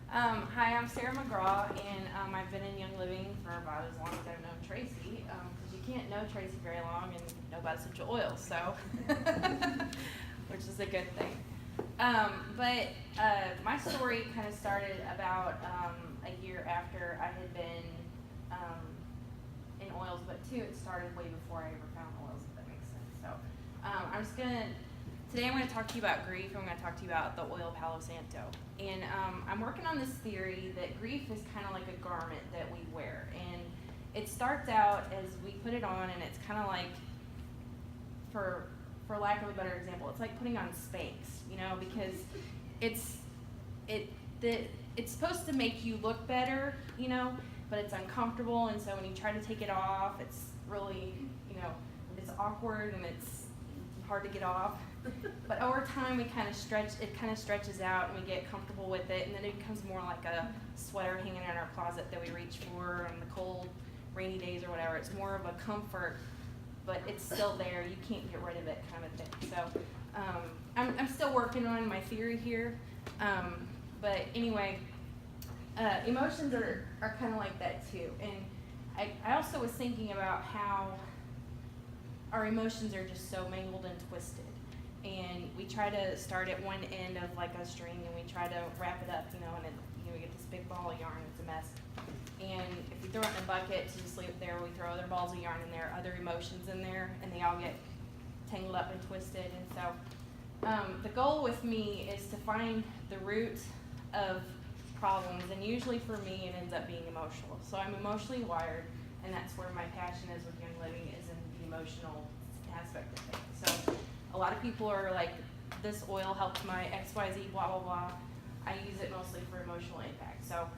Hi, I'm Sarah McGraw, and I've been in Young Living for about as long as I've known Tracy, because you can't know Tracy very long and know about essential oils, so, which is a good thing. But my story kind of started about a year after I had been in oils, but it started way before I ever found oils, if that makes sense. So today I'm going to talk to you about grief. I'm going to talk to you about the oil Palo Santo. And I'm working on this theory that grief is kind of like a garment that we wear. And it starts out as we put it on, and it's kind of like, for lack of a better example, it's like putting on Spanx, because it's supposed to make you look better, but it's uncomfortable, and so when you try to take it off, it's really, it's awkward and it's hard to get off. But over time, it kind of stretches out, and we get comfortable with it, and then it becomes more like a sweater hanging in our closet that we reach for on the cold, rainy days or whatever. It's more of a comfort, but it's still there. You can't get rid of it, kind of thing. So I'm still working on my theory here, but anyway, emotions are kind of like that too. And I also was thinking about how our emotions are just so mangled and twisted. And we try to start at one end of like a string, and we try to wrap it up, and then we get this big ball of yarn. It's a mess. And if we throw it in a bucket to just leave it there, we throw other balls of yarn in there, other emotions in there, and they all get tangled up and twisted. And so the goal with me is to find the root of problems, and usually for me it ends up being emotional. So I'm emotionally wired, and that's where my passion is with Young Living, is in the emotional aspect of things. So a lot of people are like, this oil helped my XYZ, blah, blah, blah. I use it mostly for emotional impact. So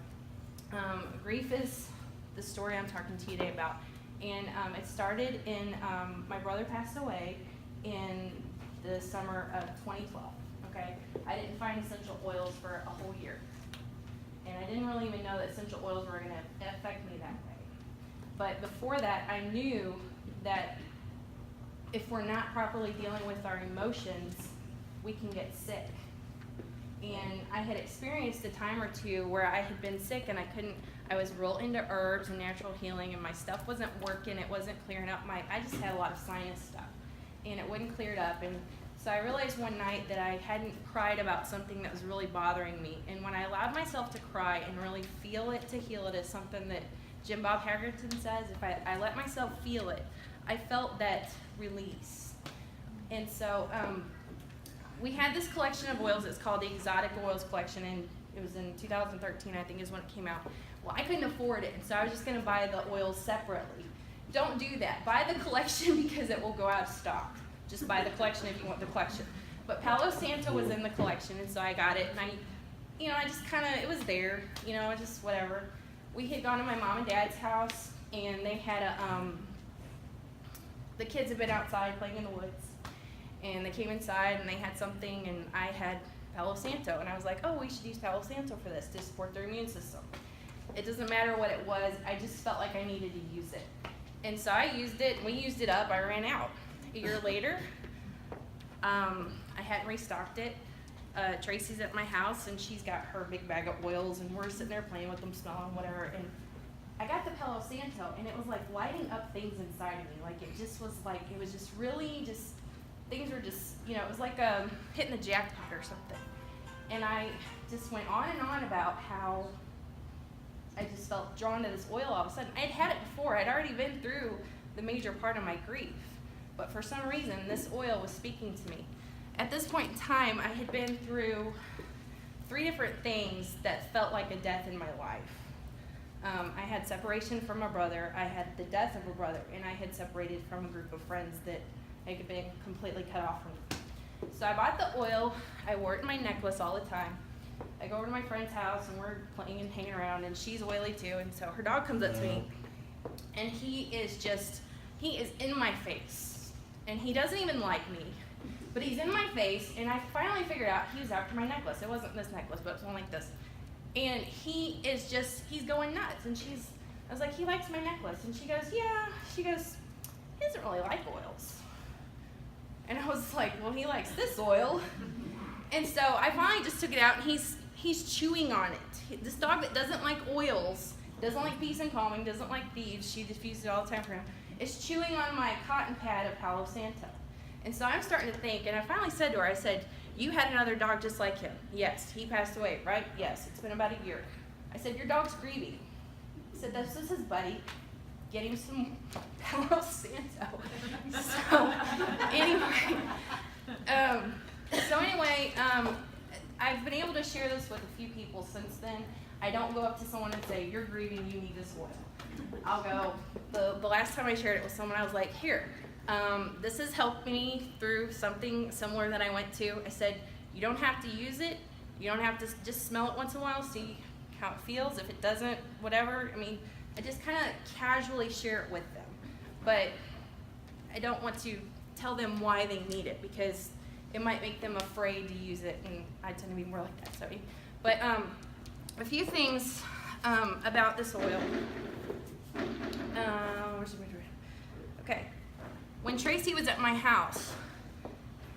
grief is the story I'm talking to you today about. And it started in, my brother passed away in the summer of 2012, okay? I didn't find essential oils for a whole year. And I didn't really even know that essential oils were gonna affect me that way. But before that, I knew that if we're not properly dealing with our emotions, we can get sick. And I had experienced a time or two where I had been sick, and I was real into herbs and natural healing, and my stuff wasn't working, it wasn't clearing up. I just had a lot of sinus stuff, and it wouldn't clear it up. And so I realized one night that I hadn't cried about something that was really bothering me. And when I allowed myself to cry and really feel it to heal it, is something that Jim Bob Harrington says, if I let myself feel it, I felt that release. And so we had this collection of oils. It's called the Exotic Oils Collection, and it was in 2013, I think, is when it came out. Well, I couldn't afford it, and so I was just going to buy the oils separately. Don't do that. Buy the collection because it will go out of stock. Just buy the collection if you want the collection. But Palo Santo was in the collection, and so I got it, and I just kind of, it was there, just whatever. We had gone to my mom and dad's house, and they had the kids had been outside playing in the woods, and they came inside and they had something, and I had Palo Santo, and I was like, oh, we should use Palo Santo for this to support their immune system. It doesn't matter what it was, I just felt like I needed to use it. And so I used it, and we used it up, I ran out. A year later, I hadn't restocked it. Tracy's at my house, and she's got her big bag of oils, and we're sitting there playing with them, smelling, whatever, and I got the Palo Santo, and it was like lighting up things inside of me. Like it just was like, it was just really just, things were just, it was like hitting the jackpot or something. And I just went on and on about how I just felt drawn to this oil all of a sudden. I'd had it before. I'd already been through the major part of my grief. But for some reason, this oil was speaking to me. At this point in time, I had been through 3 different things that felt like a death in my life. I had separation from my brother, I had the death of a brother, and I had separated from a group of friends that I had been completely cut off from. So I bought the oil, I wore it in my necklace all the time. I go over to my friend's house, and we're playing and hanging around, and she's oily too, and so her dog comes up to me, and he is in my face, and he doesn't even like me, but he's in my face, and I finally figured out he was after my necklace. It wasn't this necklace, but it's one like this. And he's going nuts, and I was like, he likes my necklace, and she goes, yeah, he doesn't really like oils. And I was like, well, he likes this oil. And so I finally just took it out, and he's chewing on it. This dog that doesn't like oils, doesn't like peace and calming, doesn't like thieves, she diffuses it all the time for him, is chewing on my cotton pad of Palo Santo. And so I'm starting to think, and I finally said to her, I said, you had another dog just like him. Yes. He passed away, right? Yes. It's been about a year. I said, your dog's grieving. I said, this is his buddy. Get him some Palo Santo. So anyway, I've been able to share this with a few people since then. I don't go up to someone and say, you're grieving, you need this oil. I'll go, the last time I shared it with someone, I was like, here, this has helped me through something similar that I went to. I said, you don't have to use it. You don't have to just smell it once in a while, see how it feels. If it doesn't, whatever. I mean, I just kind of casually share it with them. But I don't want to tell them why they need it because it might make them afraid to use it, and I tend to be more like that. So, but a few things about this oil. Where's the refrigerator? Okay. When Tracy was at my house,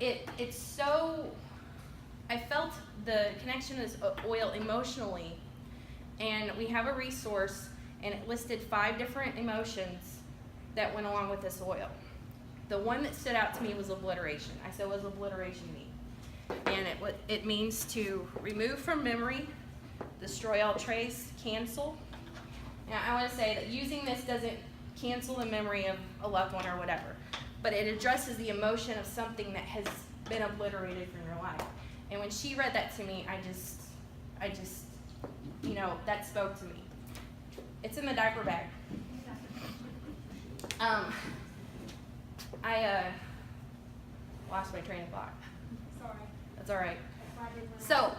it's so, I felt the connection to this oil emotionally, and we have a resource, and it listed 5 different emotions that went along with this oil. The one that stood out to me was obliteration. I said, what does obliteration mean? And it means to remove from memory, destroy all trace, cancel. Now, I want to say that using this doesn't cancel the memory of a loved one or whatever, but it addresses the emotion of something that has been obliterated from your life. And when she read that to me, I just, that spoke to me. It's in the diaper bag. I lost my train of thought. Sorry. That's all right. So,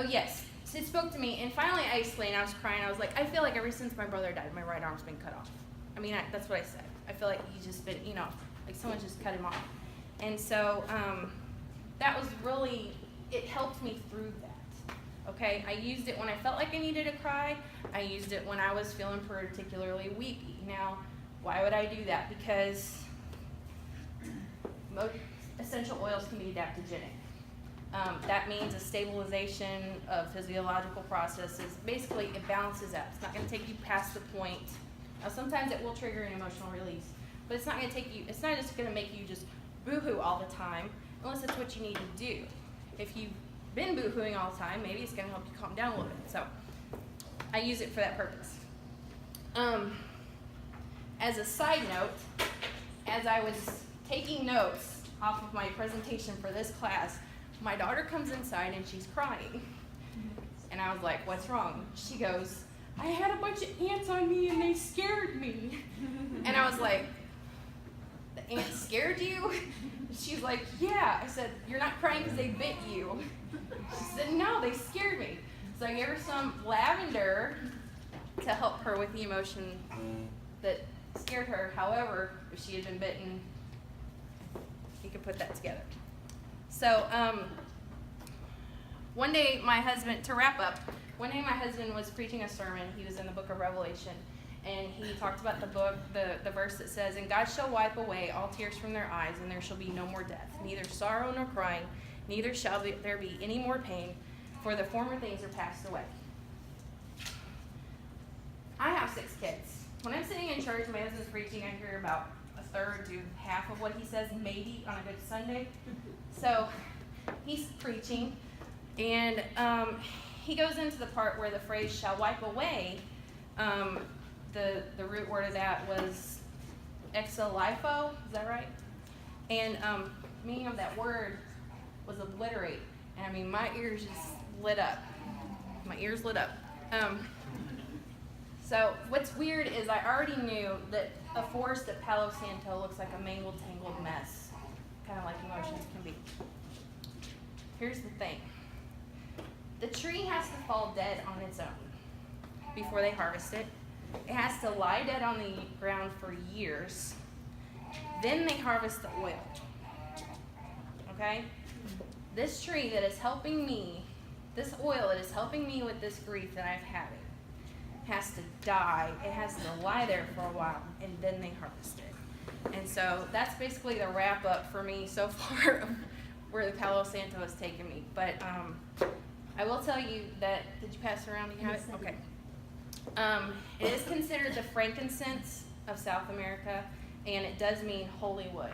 yes, so it spoke to me, and finally I explained. I was crying. I was like, I feel like ever since my brother died, my right arm's been cut off. I mean, that's what I said. I feel like he's just been, like someone just cut him off. And so that was really, it helped me through that. Okay, I used it when I felt like I needed to cry. I used it when I was feeling particularly weepy. Now, why would I do that? Because most essential oils can be adaptogenic. That means a stabilization of physiological processes. Basically, it balances out. It's not going to take you past the point. Now, sometimes it will trigger an emotional release, but it's not going to take you. It's not just going to make you just boo-hoo all the time, unless it's what you need to do. If you've been boo-hooing all the time, maybe it's going to help you calm down a little bit. So, I use it for that purpose. As a side note, as I was taking notes off of my presentation for this class, my daughter comes inside and she's crying. And I was like, what's wrong? She goes, I had a bunch of ants on me and they scared me. And I was like, the ants scared you? She's like, yeah. I said, you're not crying because they bit you. She said, no, they scared me. So I gave her some lavender to help her with the emotion that scared her. However, if she had been bitten, you could put that together. So one day my husband, to wrap up, one day my husband was preaching a sermon. He was in the book of Revelation, and he talked about the book, the verse that says, and God shall wipe away all tears from their eyes, and there shall be no more death, neither sorrow nor crying, neither shall there be any more pain, for the former things are passed away. I have 6 kids. When I'm sitting in church, my husband's preaching, I hear about a third to half of what he says, maybe on a good Sunday. So he's preaching, and he goes into the part where the phrase shall wipe away. The root word of that was exalifo, is that right? And meaning of that word was obliterate. And I mean, my ears just lit up. My ears lit up. So what's weird is I already knew that a forest at Palo Santo looks like a mangled, tangled mess, kind of like emotions can be. Here's the thing. The tree has to fall dead on its own before they harvest it. It has to lie dead on the ground for years. Then they harvest the oil. Okay? This tree that is helping me, this oil that is helping me with this grief that I'm having, has to die. It has to lie there for a while, and then they harvest it. And so that's basically the wrap up for me so far of where the Palo Santo has taken me. But I will tell you that, did you pass around? Do you have it? Yes, I did. Okay. It is considered the frankincense of South America, and it does mean holy wood.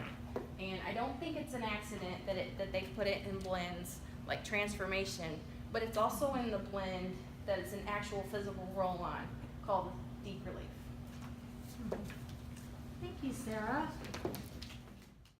And I don't think it's an accident that they put it in blends like transformation, but it's also in the blend that it's an actual physical roll-on called deep relief. Thank you, Sarah.